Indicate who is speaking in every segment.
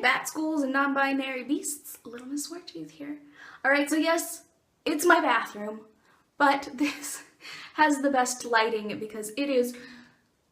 Speaker 1: bat schools and non-binary beasts. Little Miss Sweartooth here. Alright, so yes, it's my bathroom, but this has the best lighting because it is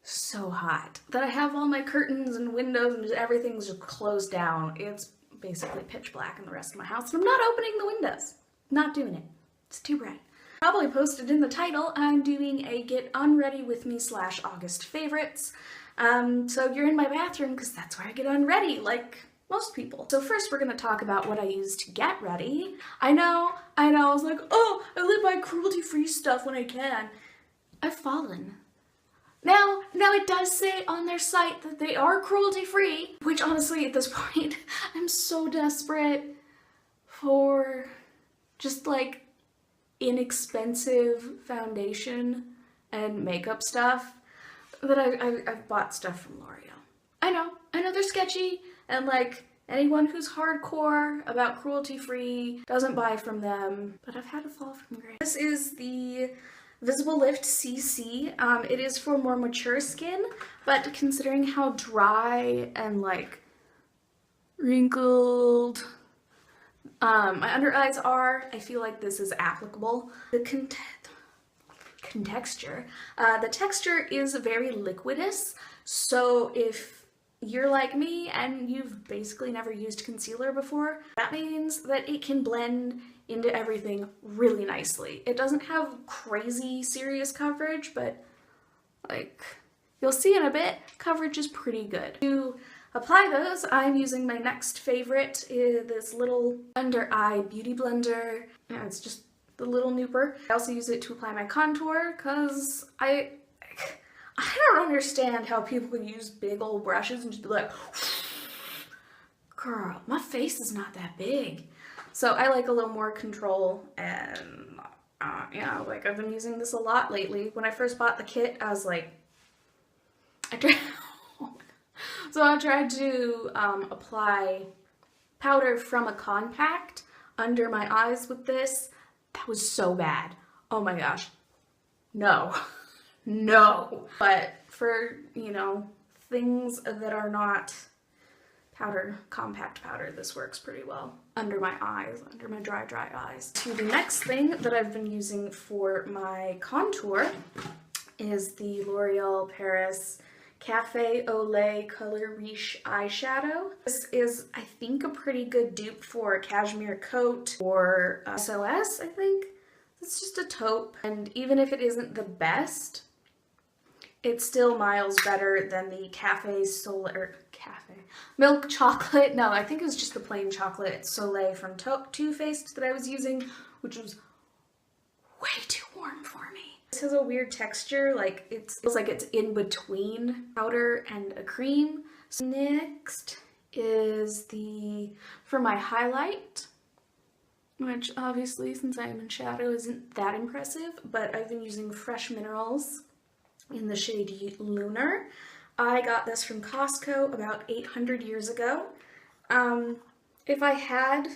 Speaker 1: so hot that I have all my curtains and windows and just everything's just closed down. It's basically pitch black in the rest of my house, and I'm not opening the windows. Not doing it. It's too bright. Probably posted in the title, I'm doing a Get Unready With Me / August favorites. So you're in my bathroom because that's where I get unready, like most people. So first we're going to talk about what I use to get ready. I know, I was like, oh, I live by cruelty-free stuff when I can. I've fallen. Now it does say on their site that they are cruelty-free, which honestly at this point, I'm so desperate for just like inexpensive foundation and makeup stuff that I've bought stuff from L'Oreal. I know they're sketchy, and like anyone who's hardcore about cruelty-free doesn't buy from them, but I've had a fall from grace. This is the Visible Lift CC. It is for more mature skin, but considering how dry and like wrinkled my under eyes are, I feel like this is applicable. The texture is very liquidous, so if you're like me and you've basically never used concealer before, that means that it can blend into everything really nicely. It doesn't have crazy serious coverage, but like you'll see in a bit, coverage is pretty good. To apply those, I'm using my next favorite, this little under eye beauty blender. Yeah, it's just the little nooper. I also use it to apply my contour because I don't understand how people can use big old brushes and just be like, girl, my face is not that big. So I like a little more control, and yeah, like I've been using this a lot lately. When I first bought the kit, I was like, I tried to apply powder from a compact under my eyes with this. That was so bad. Oh my gosh. No. No. But for, you know, things that are not powder, compact powder, this works pretty well under my eyes, under my dry eyes. To the next thing that I've been using for my contour is the L'Oreal Paris Cafe Au Lait Color Riche eyeshadow. This is, I think, a pretty good dupe for Cashmere Coat or SOS, I think. It's just a taupe, and even if it isn't the best, it's still miles better than the Milk Chocolate. No, I think it was just the plain chocolate Soleil from Too Faced that I was using, which was way too warm for me. This has a weird texture, like it feels like it's in between powder and a cream. So next is for my highlight, which obviously since I am in shadow isn't that impressive, but I've been using Fresh Minerals in the shade Lunar. I got this from Costco about 800 years ago. If I had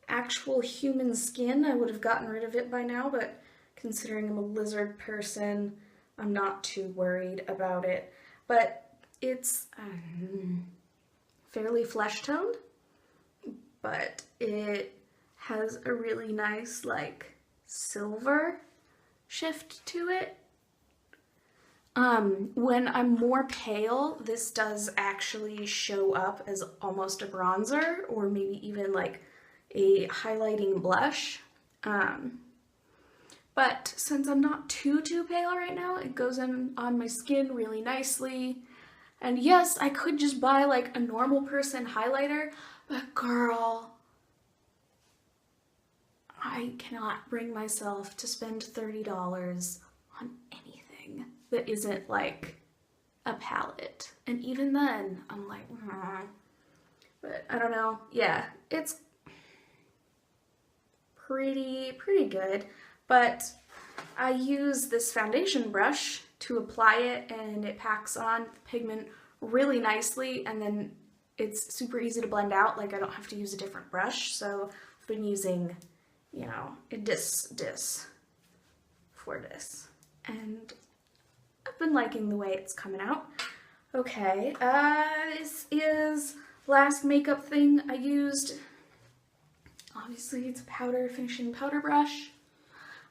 Speaker 1: actual human skin, I would have gotten rid of it by now, but considering I'm a lizard person, I'm not too worried about it. But it's fairly flesh-toned, but it has a really nice, like, silver shift to it. When I'm more pale, this does actually show up as almost a bronzer, or maybe even like a highlighting blush. But since I'm not too pale right now, it goes in on my skin really nicely. And yes, I could just buy like a normal person highlighter, but girl, I cannot bring myself to spend $30 on anything that isn't like a palette. And even then, I'm like, but I don't know. Yeah, it's pretty good. But I use this foundation brush to apply it, and it packs on the pigment really nicely, and then it's super easy to blend out. Like I don't have to use a different brush. So I've been using, you know, this for this, and I've been liking the way it's coming out. Okay, this is last makeup thing I used, obviously it's a finishing powder brush.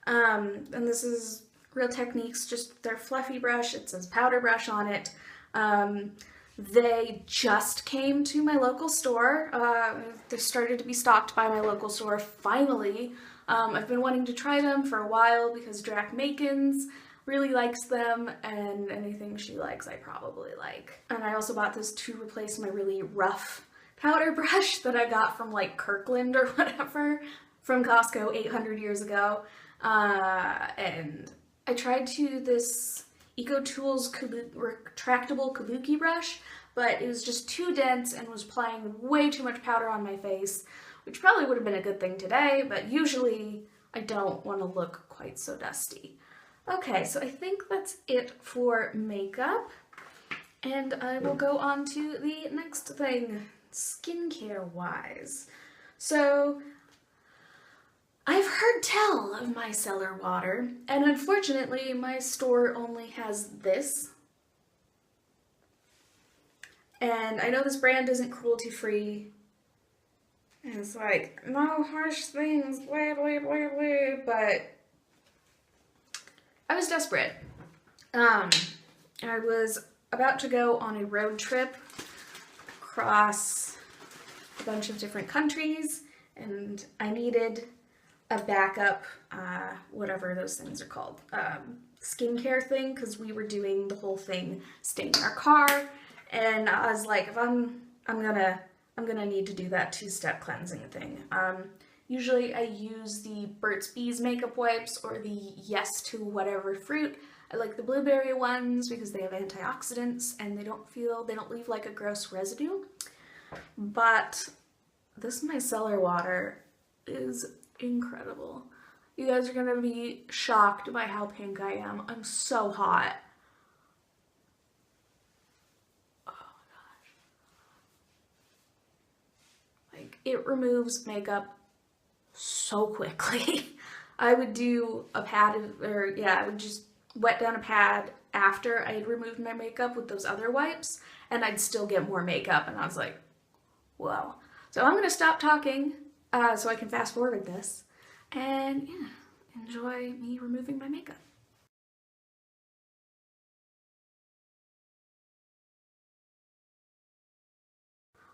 Speaker 1: And this is Real Techniques, just their fluffy brush. It says powder brush on it. They just came to my local store. They started to be stocked by my local store finally. I've been wanting to try them for a while because Drac Makins really likes them, and anything she likes I probably like. And I also bought this to replace my really rough powder brush that I got from like Kirkland or whatever from Costco 800 years ago. And I tried this EcoTools retractable kabuki brush, but it was just too dense and was applying way too much powder on my face, which probably would have been a good thing today, but usually I don't want to look quite so dusty. Okay, so I think that's it for makeup, and I will go on to the next thing, skincare-wise. So, I've heard tell of micellar water, and unfortunately my store only has this. And I know this brand isn't cruelty-free, and it's like, no harsh things, blah, blah, blah, blah, but I was desperate. I was about to go on a road trip across a bunch of different countries, and I needed a backup, whatever those things are called, skincare thing, because we were doing the whole thing staying in our car, and I was like, if I'm gonna need to do that two-step cleansing thing. Usually I use the Burt's Bees makeup wipes or the Yes to Whatever Fruit. I like the blueberry ones because they have antioxidants and they don't leave like a gross residue. But this micellar water is incredible. You guys are gonna be shocked by how pink I am. I'm so hot. Oh my gosh. Like, it removes makeup so quickly. I would do a pad I would just wet down a pad after I had removed my makeup with those other wipes, and I'd still get more makeup, and I was like, whoa. So I'm gonna stop talking so I can fast forward this and yeah, enjoy me removing my makeup.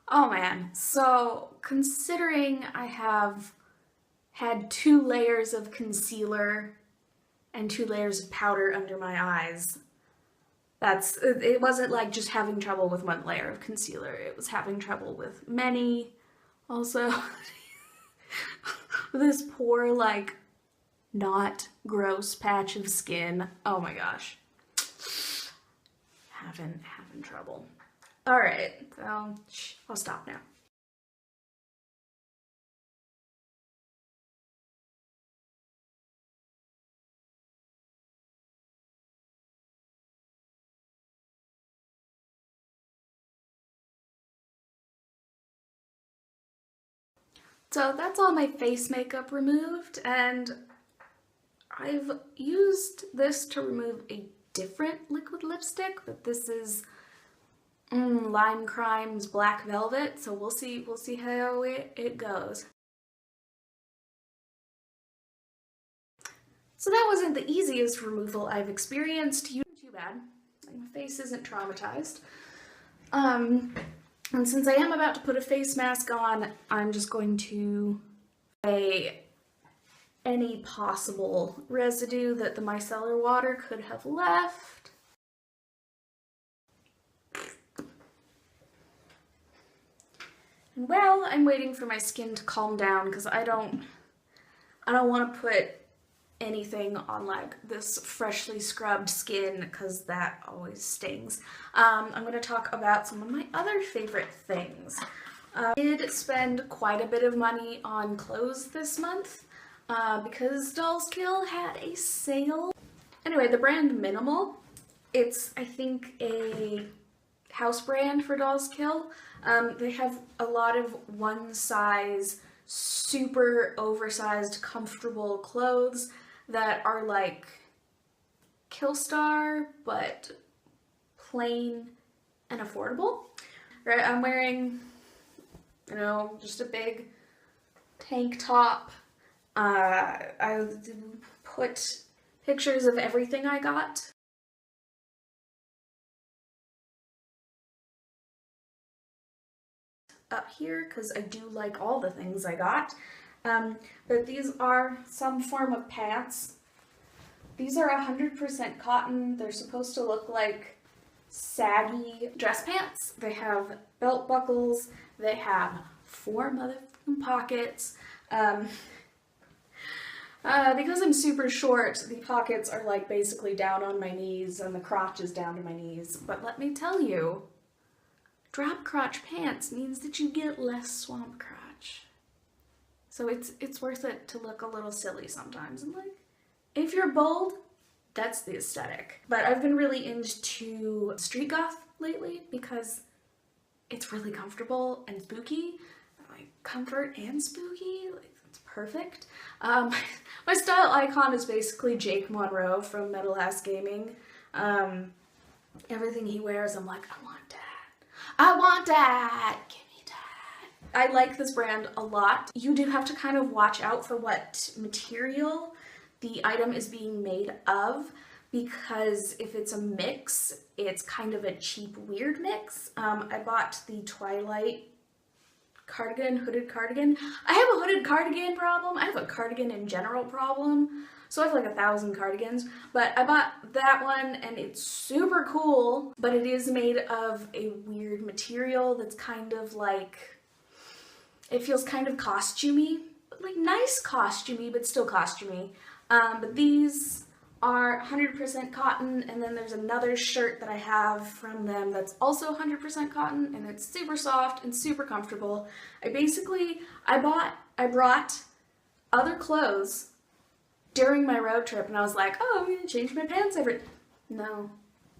Speaker 1: Oh man, so considering I have had 2 layers of concealer and 2 layers of powder under my eyes, it wasn't like just having trouble with 1 layer of concealer, it was having trouble with many. Also, this poor, like, not gross patch of skin. Oh my gosh. Having trouble. Alright, so I'll stop now. So that's all my face makeup removed, and I've used this to remove a different liquid lipstick, but this is Lime Crime's Black Velvet, so we'll see how it goes. So that wasn't the easiest removal I've experienced. Too bad. My face isn't traumatized. And since I am about to put a face mask on, I'm just going to lay any possible residue that the micellar water could have left. And while I'm waiting for my skin to calm down, because I don't want to put anything on like this freshly scrubbed skin because that always stings. I'm going to talk about some of my other favorite things. I did spend quite a bit of money on clothes this month because Dolls Kill had a sale. Anyway, the brand Minimal, it's I think a house brand for Dolls Kill. They have a lot of one size, super oversized, comfortable clothes that are like Killstar, but plain and affordable. Right, I'm wearing You know, just a big tank top. I put pictures of everything I got. Up here because I do like all the things I got. But these are some form of pants. These are 100% cotton. They're supposed to look like saggy dress pants. They have belt buckles. They have 4 motherfucking pockets. Because I'm super short, the pockets are like basically down on my knees and the crotch is down to my knees. But let me tell you, drop crotch pants means that you get less swamp crotch. So it's worth it to look a little silly sometimes. And like, if you're bold, that's the aesthetic. But I've been really into street goth lately because it's really comfortable and spooky. Like comfort and spooky, like it's perfect. My style icon is basically Jake Monroe from Metal Ass Gaming. Everything he wears, I'm like, I want that. I want that. Give me that. I like this brand a lot. You do have to kind of watch out for what material the item is being made of, because if it's a mix, it's kind of a cheap, weird mix. I bought the Twilight cardigan, hooded cardigan. I have a hooded cardigan problem. I have a cardigan in general problem. So I have like 1,000 cardigans, but I bought that one and it's super cool, but it is made of a weird material that's kind of like, it feels kind of costumey, like nice costumey, but still costumey. But these are 100% cotton, and then there's another shirt that I have from them that's also 100% cotton, and it's super soft and super comfortable. I brought other clothes during my road trip, and I was like, oh, I'm gonna change my pants No.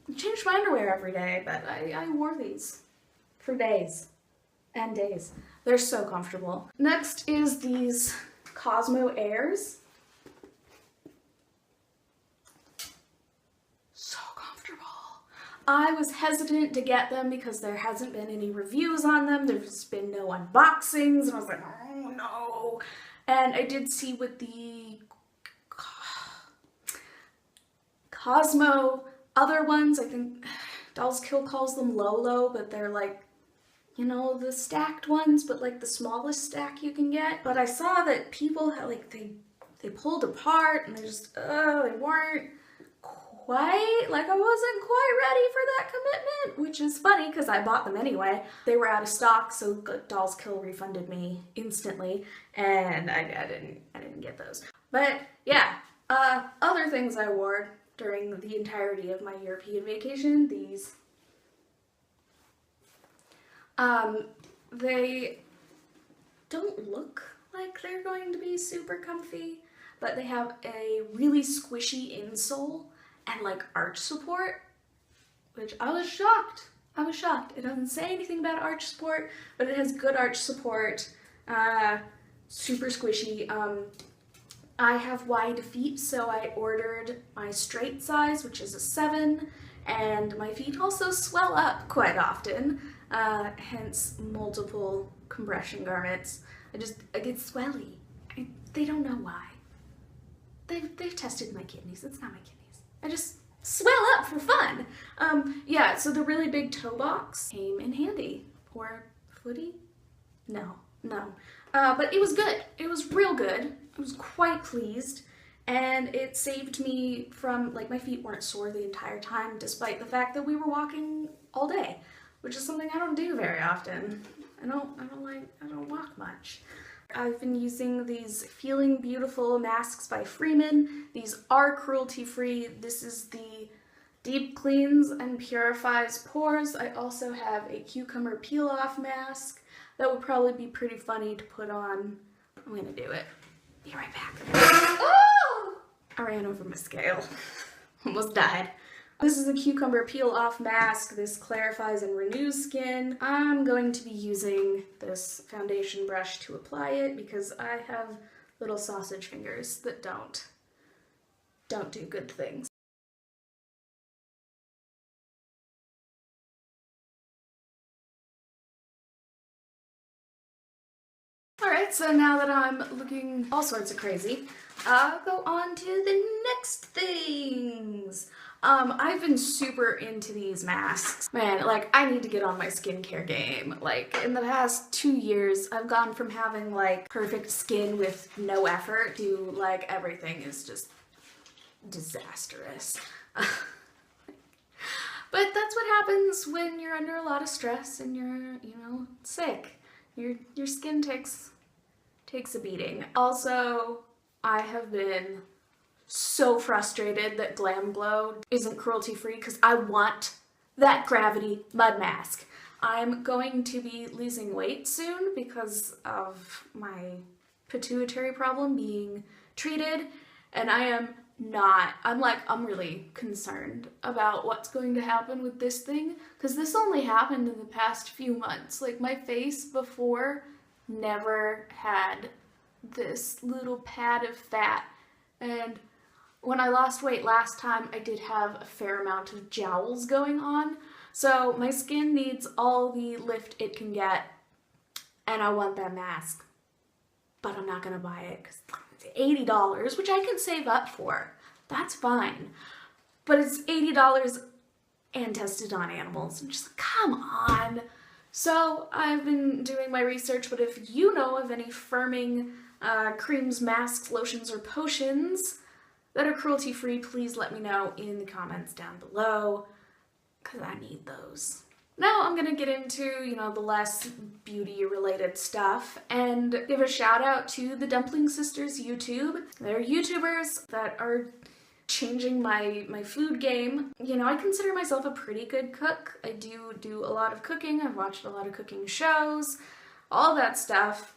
Speaker 1: I changed my underwear every day, but I wore these for days and days. They're so comfortable. Next is these Cosmo Airs. I was hesitant to get them because there hasn't been any reviews on them. There's been no unboxings, and I was like, oh no. And I did see with the Cosmo other ones, I think Dolls Kill calls them Lolo, but they're like, you know, the stacked ones, but like the smallest stack you can get. But I saw that people had like, they pulled apart and they weren't quite, like I wasn't quite ready for that commitment, which is funny because I bought them anyway. They were out of stock, so Dolls Kill refunded me instantly, and I didn't get those. But yeah, other things I wore during the entirety of my European vacation, these. They don't look like they're going to be super comfy, but they have a really squishy insole and like arch support, which I was shocked. It doesn't say anything about arch support, but it has good arch support, super squishy. I have wide feet, so I ordered my straight size, which is a 7, and my feet also swell up quite often, hence multiple compression garments. I get swelly. They don't know why. They've tested my kidneys. It's not my kidneys. I just swell up for fun. Yeah, so the really big toe box came in handy. Or footy? No. But it was good. It was real good. I was quite pleased. And it saved me from, like, my feet weren't sore the entire time, despite the fact that we were walking all day, which is something I don't do very often. I don't walk much. I've been using these Feeling Beautiful masks by Freeman. These are cruelty-free. This is the Deep Cleans and Purifies Pores. I also have a cucumber peel-off mask. That would probably be pretty funny to put on. I'm gonna do it. Be right back. Oh! I ran over my scale. Almost died. This is a cucumber peel-off mask. This clarifies and renews skin. I'm going to be using this foundation brush to apply it because I have little sausage fingers that don't do good things. Alright, so now that I'm looking all sorts of crazy, I'll go on to the next things. I've been super into these masks. Man, like, I need to get on my skincare game. Like, in the past 2 years, I've gone from having, like, perfect skin with no effort to, like, everything is just disastrous. But that's what happens when you're under a lot of stress and you're, you know, sick. Your skin takes a beating. Also, I have been so frustrated that Glam Glow isn't cruelty-free because I want that gravity mud mask. I'm going to be losing weight soon because of my pituitary problem being treated, and I'm really concerned about what's going to happen with this thing, because this only happened in the past few months. Like, my face before never had this little pad of fat, and when I lost weight last time, I did have a fair amount of jowls going on, so my skin needs all the lift it can get, and I want that mask. But I'm not gonna buy it because it's $80, which I can save up for. That's fine. But it's $80 and tested on animals. I'm just like, come on. So I've been doing my research, but if you know of any firming creams, masks, lotions, or potions that are cruelty-free, please let me know in the comments down below, because I need those. Now I'm gonna get into, you know, the less beauty-related stuff and give a shout out to the Dumpling Sisters YouTube. They're YouTubers that are changing my food game. You know, I consider myself a pretty good cook. I do a lot of cooking. I've watched a lot of cooking shows, all that stuff.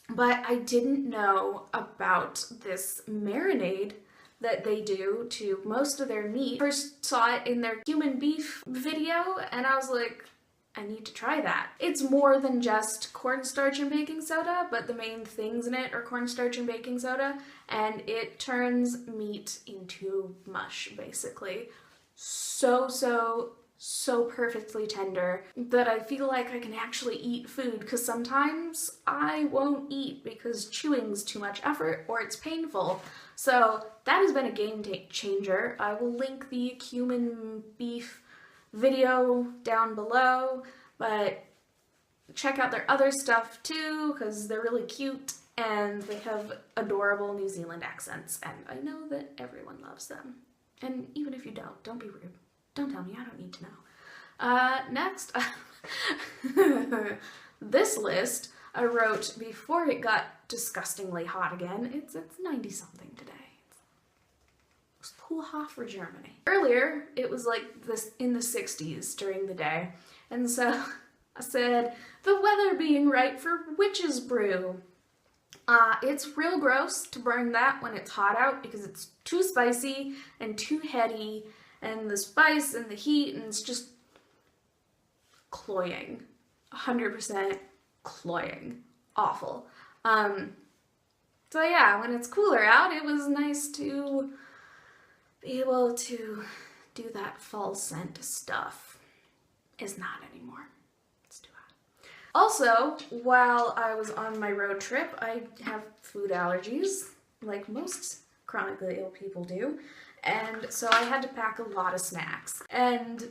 Speaker 1: But I didn't know about this marinade that they do to most of their meat. First saw it in their human beef video, and I was like, I need to try that. It's more than just cornstarch and baking soda, but the main things in it are cornstarch and baking soda, and it turns meat into mush, basically. So perfectly tender that I feel like I can actually eat food, because sometimes I won't eat because chewing's too much effort or it's painful. So that has been a game changer. I will link the cumin beef video down below, but check out their other stuff too, because they're really cute and they have adorable New Zealand accents, and I know that everyone loves them. And even if you don't be rude. Don't tell me, I don't need to know. Next, this list I wrote before it got disgustingly hot again. It's 90 something today. It's too hot for Germany. Earlier, it was like this in the 60s during the day, and so I said, the weather being right for witch's brew. It's real gross to burn that when it's hot out because it's too spicy and too heady, and the spice and the heat, and it's just cloying. 100% cloying. Awful. So yeah, when it's cooler out, it was nice to be able to do that fall scent stuff. It's not anymore. It's too hot. Also, while I was on my road trip, I have food allergies, like most chronically ill people do. And so I had to pack a lot of snacks. And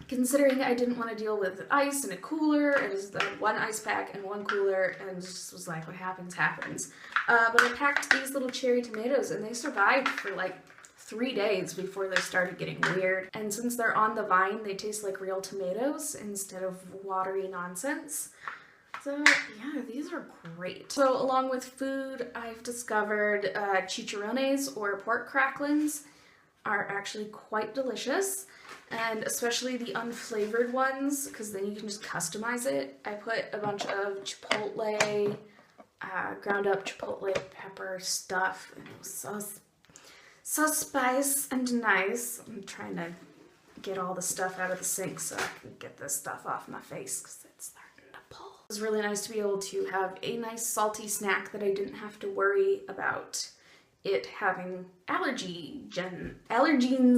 Speaker 1: considering I didn't want to deal with ice and a cooler, it was one ice pack and one cooler, and just was like, what happens, happens. But I packed these little cherry tomatoes, and they survived for like 3 days before they started getting weird. And since they're on the vine, they taste like real tomatoes instead of watery nonsense. So yeah, these are great. So along with food, I've discovered chicharrones, or pork cracklins, are actually quite delicious, and especially the unflavored ones, because then you can just customize it. I put a bunch of chipotle, ground up chipotle pepper stuff, and it was so spice and nice. I'm trying to get all the stuff out of the sink so I can get this stuff off my face because it's starting to pull. It was really nice to be able to have a nice salty snack that I didn't have to worry about it having allergens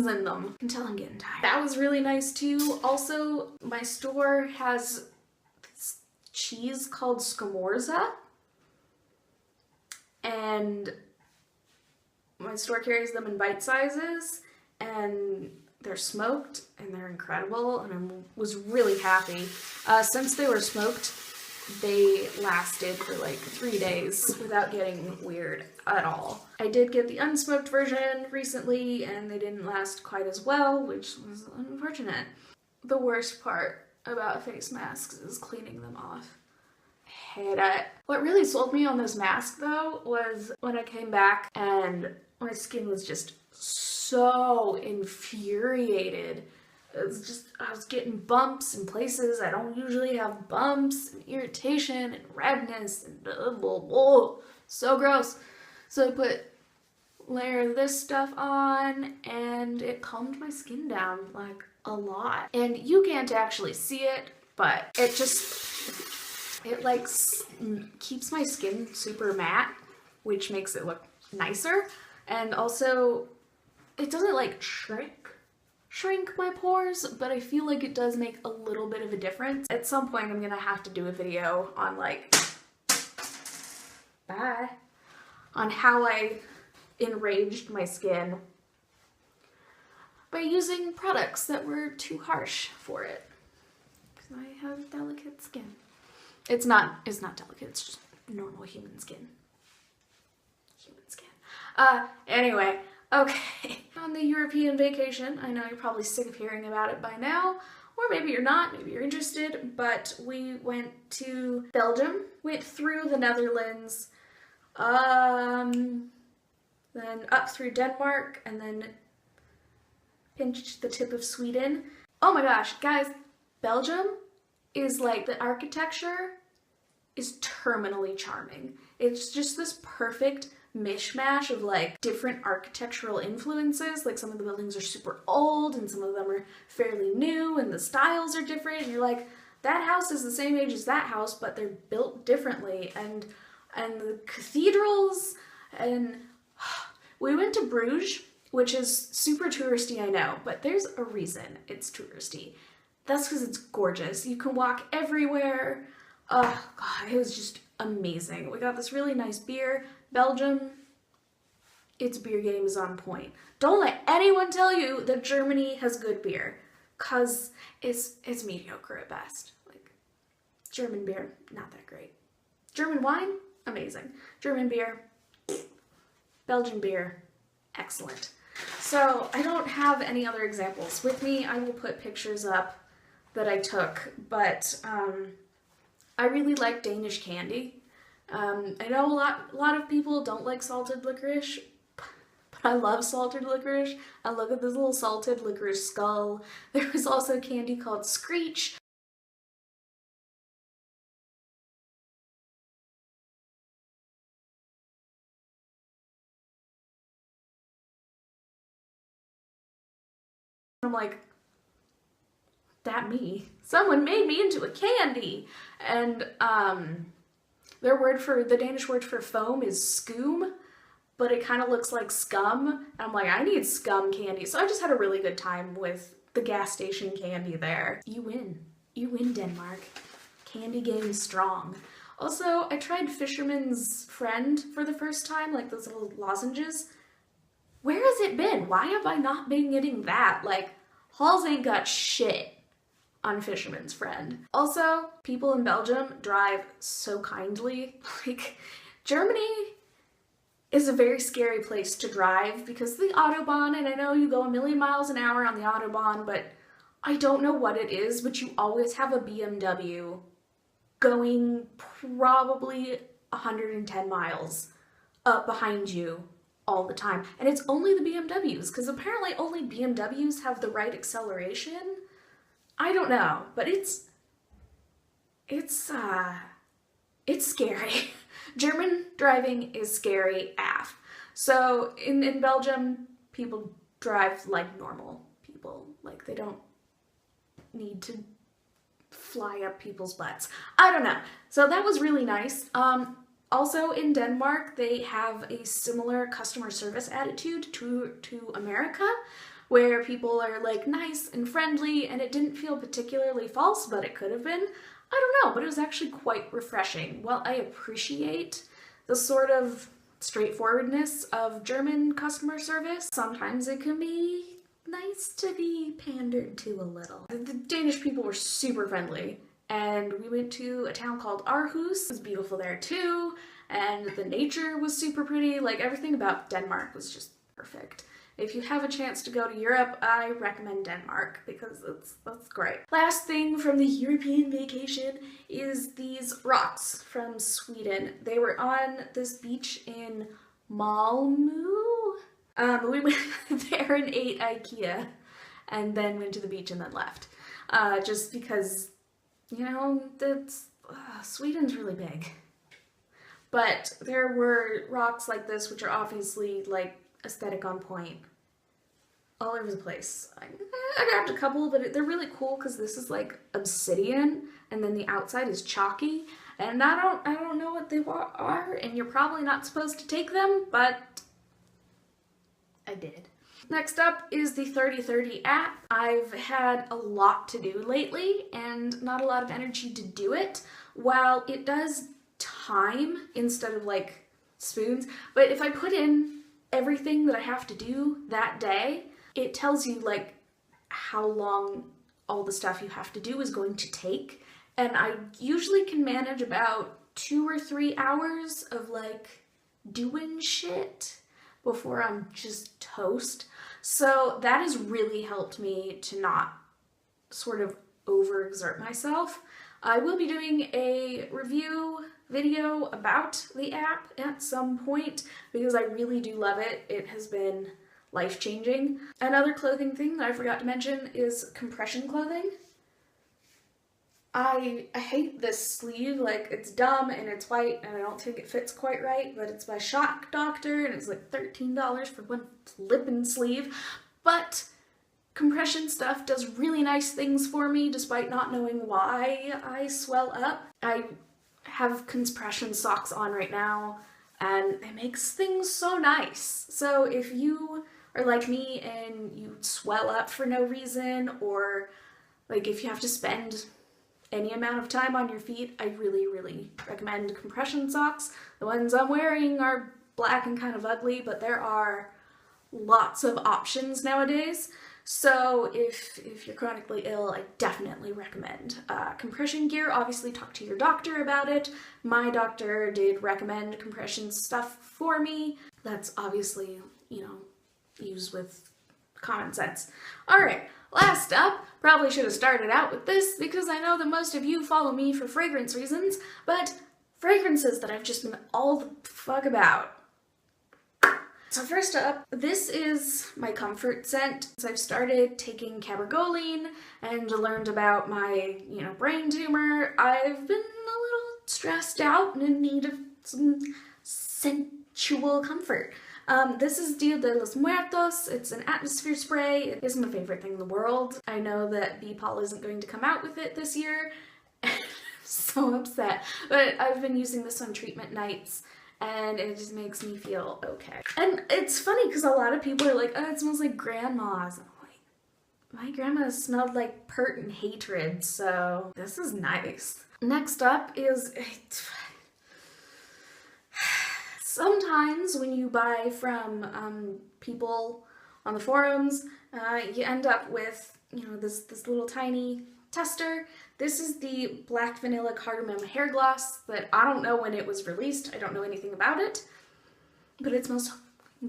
Speaker 1: in them. I can tell I'm getting tired. That was really nice too. Also, my store has this cheese called Scamorza, and my store carries them in bite sizes, and they're smoked and they're incredible, and I was really happy. Since they were smoked, they lasted for like 3 days without getting weird at all. I did get the unsmoked version recently and they didn't last quite as well, which was unfortunate. The worst part about face masks is cleaning them off. I hate it. What really sold me on this mask though was when I came back and my skin was just so infuriated. It was just, I was getting bumps in places I don't usually have bumps, and irritation and redness and blah, blah, blah. So gross. So I put a layer of this stuff on and it calmed my skin down like a lot. And you can't actually see it, but it just, it like keeps my skin super matte, which makes it look nicer. And also it doesn't like shrink my pores, but I feel like it does make a little bit of a difference. At some point I'm gonna have to do a video on like, on how I enraged my skin by using products that were too harsh for it. Because I have delicate skin. It's not delicate, it's just normal human skin. Anyway, okay. On the European vacation, I know you're probably sick of hearing about it by now, or maybe you're not, maybe you're interested, but we went to Belgium, went through the Netherlands, then up through Denmark, and then pinched the tip of Sweden. Oh my gosh, guys, Belgium is like, the architecture is terminally charming. It's just this perfect mishmash of like different architectural influences. Like some of the buildings are super old and some of them are fairly new and the styles are different, and you're like, that house is the same age as that house, but they're built differently. And the cathedrals, and we went to Bruges, which is super touristy, I know, but there's a reason it's touristy. That's because it's gorgeous. You can walk everywhere. Oh god, it was just amazing. We got this really nice beer. Belgium, its beer game is on point. Don't let anyone tell you that Germany has good beer, cause it's mediocre at best. Like, German beer, not that great. German wine, amazing. German beer, Belgian beer, excellent. So I don't have any other examples with me. I will put pictures up that I took, but I really like Danish candy. I know a lot of people don't like salted licorice, but I love salted licorice. I look at this little salted licorice skull. There was also candy called Screech. I'm like, that me? Someone made me into a candy! And the Danish word for foam is skum, but it kind of looks like scum. And I'm like, I need scum candy. So I just had a really good time with the gas station candy there. You win. You win, Denmark. Candy game strong. Also, I tried Fisherman's Friend for the first time, like those little lozenges. Where has it been? Why have I not been getting that? Like, Halls ain't got shit on Fisherman's Friend. Also, people in Belgium drive so kindly. Like, Germany is a very scary place to drive because the Autobahn, and I know you go a million miles an hour on the Autobahn, but I don't know what it is, but you always have a BMW going probably 110 miles up behind you all the time. And it's only the BMWs, because apparently only BMWs have the right acceleration. I don't know, but it's scary. German driving is scary AF. So in Belgium, people drive like normal people. Like, they don't need to fly up people's butts. I don't know. So that was really nice. Also in Denmark, they have a similar customer service attitude to America, where people are like nice and friendly, and it didn't feel particularly false, but it could have been. I don't know, but it was actually quite refreshing. While I appreciate the sort of straightforwardness of German customer service. Sometimes it can be nice to be pandered to a little. The Danish people were super friendly, and we went to a town called Aarhus. It was beautiful there too, and the nature was super pretty. Like, everything about Denmark was just perfect. If you have a chance to go to Europe, I recommend Denmark because that's great. Last thing from the European vacation is these rocks from Sweden. They were on this beach in Malmö. We went there and ate IKEA and then went to the beach and then left. Just because, you know, Sweden's really big. But there were rocks like this, which are obviously like aesthetic on point all over the place. I grabbed a couple, but they're really cool because this is like obsidian and then the outside is chalky, and I don't know what they are, and you're probably not supposed to take them, but I did. Next up is the 30/30 app. I've had a lot to do lately and not a lot of energy to do it. While it does time instead of like spoons, but if I put in everything that I have to do that day, it tells you like how long all the stuff you have to do is going to take. And I usually can manage about 2 or 3 hours of like doing shit before I'm just toast. So that has really helped me to not sort of overexert myself. I will be doing a review video about the app at some point because I really do love it. It has been life-changing. Another clothing thing that I forgot to mention is compression clothing. I hate this sleeve. Like, it's dumb and it's white and I don't think it fits quite right, but it's by Shock Doctor and it's like $13 for one flippin' sleeve. But compression stuff does really nice things for me despite not knowing why I swell up. I have compression socks on right now and it makes things so nice. So if you are like me and you swell up for no reason, or like if you have to spend any amount of time on your feet, I really, really recommend compression socks. The ones I'm wearing are black and kind of ugly, but there are lots of options nowadays. So if you're chronically ill, I definitely recommend compression gear. Obviously talk to your doctor about it. My doctor did recommend compression stuff for me. That's obviously, you know, used with common sense. All right, last up, probably should have started out with this because I know that most of you follow me for fragrance reasons, but fragrances that I've just been all the fuck about. So first up, this is my comfort scent. Since I've started taking cabergoline and learned about my, brain tumor, I've been a little stressed out and in need of some sensual comfort. This is Dia de los Muertos. It's an atmosphere spray. It is my favorite thing in the world. I know that Paul isn't going to come out with it this year. I'm so upset. But I've been using this on treatment nights and it just makes me feel okay. And it's funny because a lot of people are like, oh, it smells like grandma's. I'm like, my grandma smelled like pert and hatred, so this is nice. Next up is, sometimes when you buy from people on the forums, you end up with, this little tiny tester. This is the Black Vanilla Cardamom Hair Gloss that I don't know when it was released. I don't know anything about it, but it smells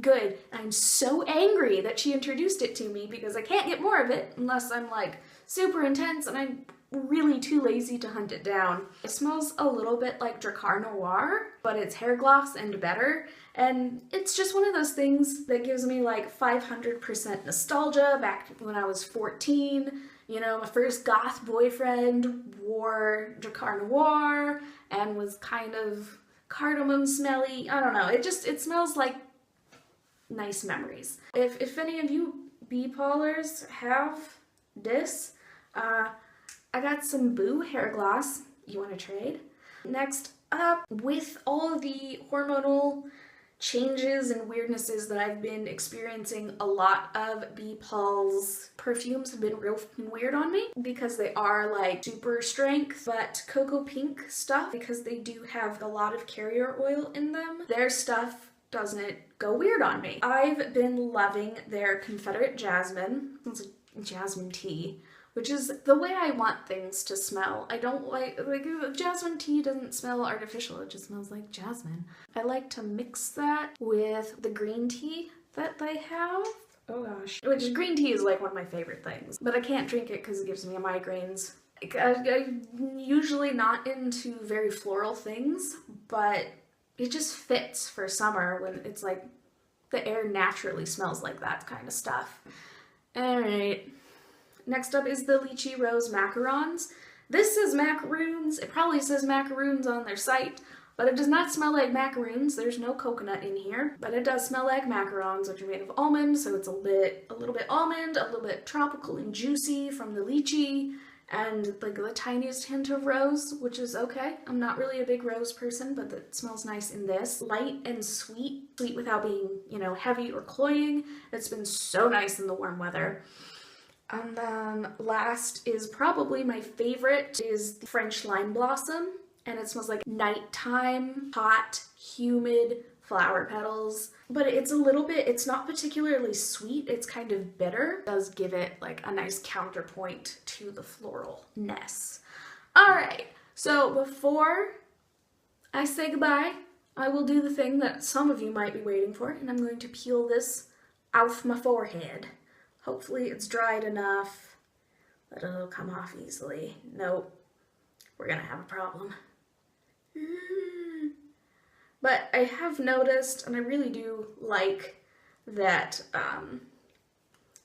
Speaker 1: good. I'm so angry that she introduced it to me because I can't get more of it unless I'm like super intense and I'm really too lazy to hunt it down. It smells a little bit like Dracar Noir, but it's hair gloss and better. And it's just one of those things that gives me like 500% nostalgia back when I was 14. My first goth boyfriend wore Dracar Noir and was kind of cardamom smelly. I don't know. It smells like nice memories. If any of you bee-pollers have this, I got some Boo hair gloss. You want to trade? Next up, with all of the hormonal changes and weirdnesses that I've been experiencing, a lot of Paul's perfumes have been real weird on me because they are like super strength, but Cocoa Pink stuff, because they do have a lot of carrier oil in them, their stuff doesn't go weird on me. I've been loving their Confederate Jasmine. It's a jasmine tea, which is the way I want things to smell. I don't like jasmine tea doesn't smell artificial, it just smells like jasmine. I like to mix that with the green tea that they have. Oh gosh. Which green tea is like one of my favorite things, but I can't drink it because it gives me migraines. I'm usually not into very floral things, but it just fits for summer when it's like the air naturally smells like that kind of stuff. Alright, next up is the Lychee Rose Macarons. This says macaroons. It probably says macaroons on their site, but it does not smell like macaroons. There's no coconut in here, but it does smell like macarons, which are made of almond, so it's a little bit almond, a little bit tropical and juicy from the lychee, and like the tiniest hint of rose, which is okay. I'm not really a big rose person, but it smells nice in this. Light and sweet without being, you know, heavy or cloying. It's been so nice in the warm weather. And then last is probably my favorite is the French Lime Blossom, and it smells like nighttime, hot, humid flower petals. But it's a little bit, it's not particularly sweet, it's kind of bitter. It does give it like a nice counterpoint to the floralness. Alright, so before I say goodbye, I will do the thing that some of you might be waiting for, and I'm going to peel this off my forehead. Hopefully it's dried enough that it'll come off easily. Nope, we're gonna have a problem. But I have noticed, and I really do like that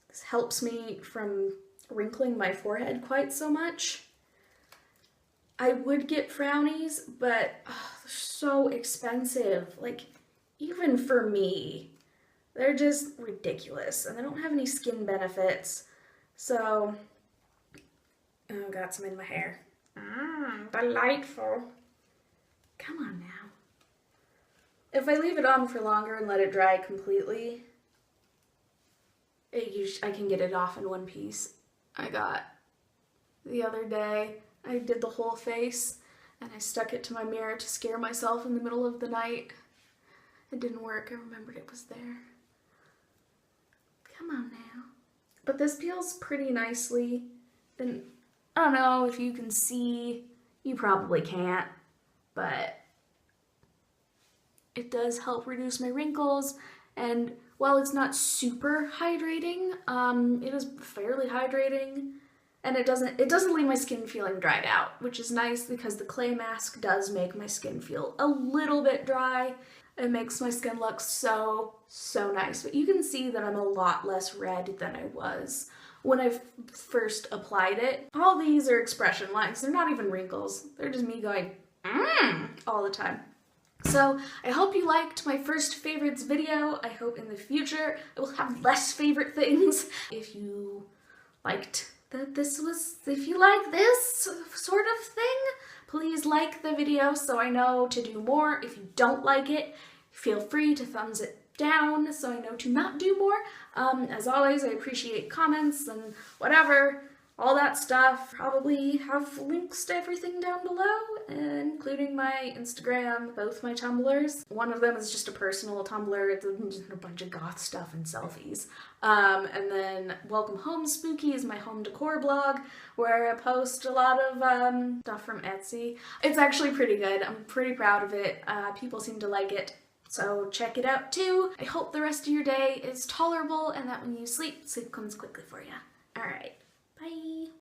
Speaker 1: this helps me from wrinkling my forehead quite so much. I would get frownies, but they're so expensive. Like, even for me, they're just ridiculous, and they don't have any skin benefits. So, oh, got some in my hair. Delightful. Come on now. If I leave it on for longer and let it dry completely, I can get it off in one piece. I got the other day, I did the whole face and I stuck it to my mirror to scare myself in the middle of the night. It didn't work. I remembered it was there. Come on now. But this peels pretty nicely, and I don't know if you can see, you probably can't, but it does help reduce my wrinkles, and while it's not super hydrating, it is fairly hydrating, and it doesn't leave my skin feeling dried out, which is nice because the clay mask does make my skin feel a little bit dry. It makes my skin look so nice, but you can see that I'm a lot less red than I was when I first applied it. All these are expression lines. They're not even wrinkles. They're just me going, all the time. So I hope you liked my first favorites video. I hope in the future I will have less favorite things. If you liked if you like this sort of thing, please like the video so I know to do more. If you don't like it, feel free to thumbs it down so I know to not do more. As always, I appreciate comments and whatever. All that stuff. Probably have links to everything down below, including my Instagram, both my Tumblrs. One of them is just a personal Tumblr. It's just a bunch of goth stuff and selfies. And then Welcome Home Spooky is my home decor blog, where I post a lot of stuff from Etsy. It's actually pretty good. I'm pretty proud of it. People seem to like it. So check it out too. I hope the rest of your day is tolerable and that when you sleep, sleep comes quickly for you. Alright.